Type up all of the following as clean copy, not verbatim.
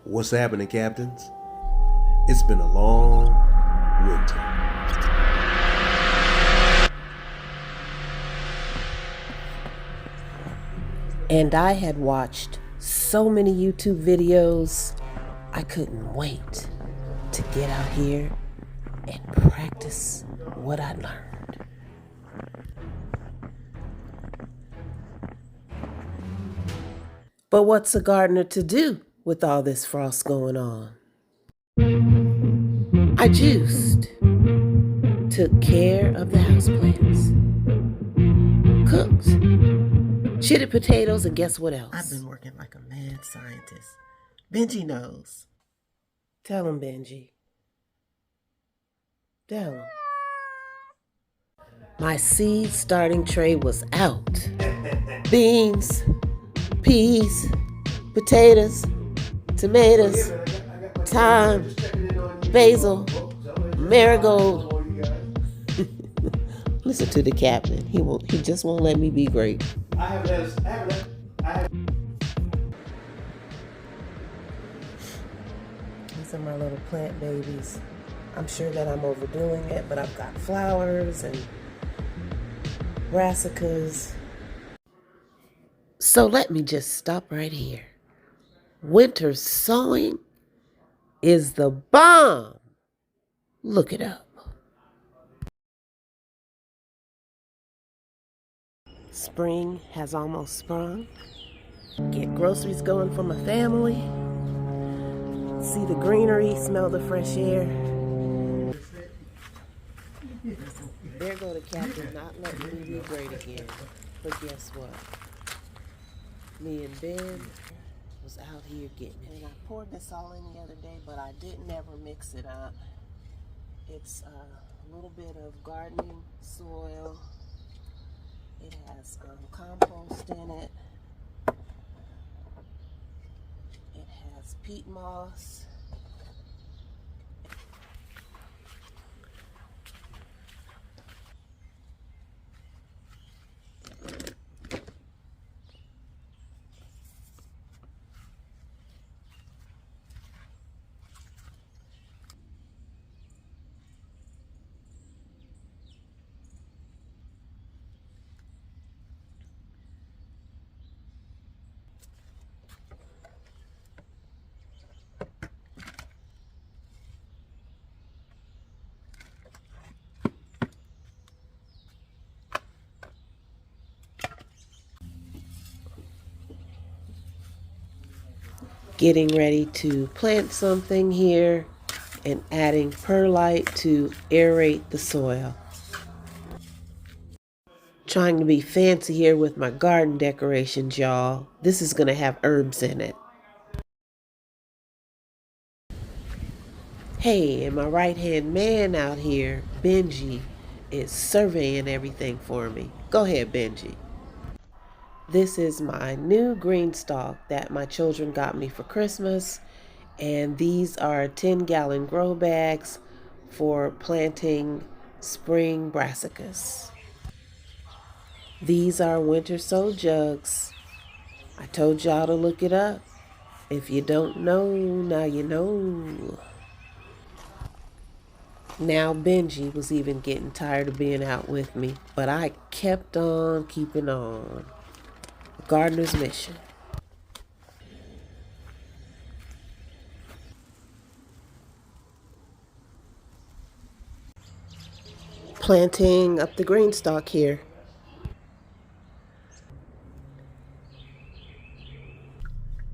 What's happening, captains? It's been a long winter. And I had watched so many YouTube videos, I couldn't wait to get out here and practice what I learned. But what's a gardener to do with all this frost going on? I juiced, took care of the houseplants, cooked, chitted potatoes, and guess what else? I've been working like a mad scientist. Benji knows. Tell him, Benji. Tell him. My seed starting tray was out. Beans, peas, potatoes, tomatoes, thyme, basil, marigold. Listen to the captain. He just won't let me be great. These are my little plant babies. I'm sure that I'm overdoing it, but I've got flowers and brassicas. So let me just stop right here. Winter sowing is the bomb. Look it up. Spring has almost sprung. Get groceries going for my family. See the greenery, smell the fresh air. There go the captain, not letting me be great again. But guess what? Me and Ben was out here getting it. And I poured this all in the other day, but I didn't ever mix it up. It's a little bit of gardening soil. It has compost in it. It has peat moss. Getting ready to plant something here and adding perlite to aerate the soil. Trying to be fancy here with my garden decorations, y'all. This is gonna have herbs in it. Hey, and my right-hand man out here, Benji, is surveying everything for me. Go ahead, Benji. This is my new green stalk that my children got me for Christmas. And these are 10-gallon grow bags for planting spring brassicas. These are winter sow jugs. I told y'all to look it up. If you don't know, now you know. Now Benji was even getting tired of being out with me, but I kept on keeping on. Gardener's mission. Planting up the green stalk here.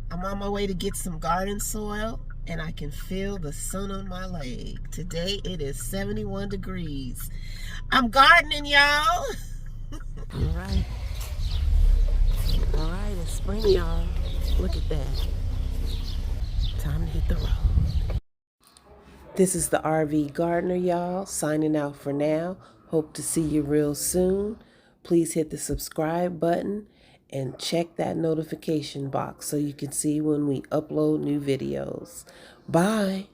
I'm on my way to get some garden soil, and I can feel the sun on my leg. Today it is 71 degrees. I'm gardening, y'all. All right. All right, it's spring, y'all. Look at that. Time to hit the road. This is the RV Gardener, y'all, signing out for now. Hope to see you real soon. Please hit the subscribe button and check that notification box so you can see when we upload new videos. Bye.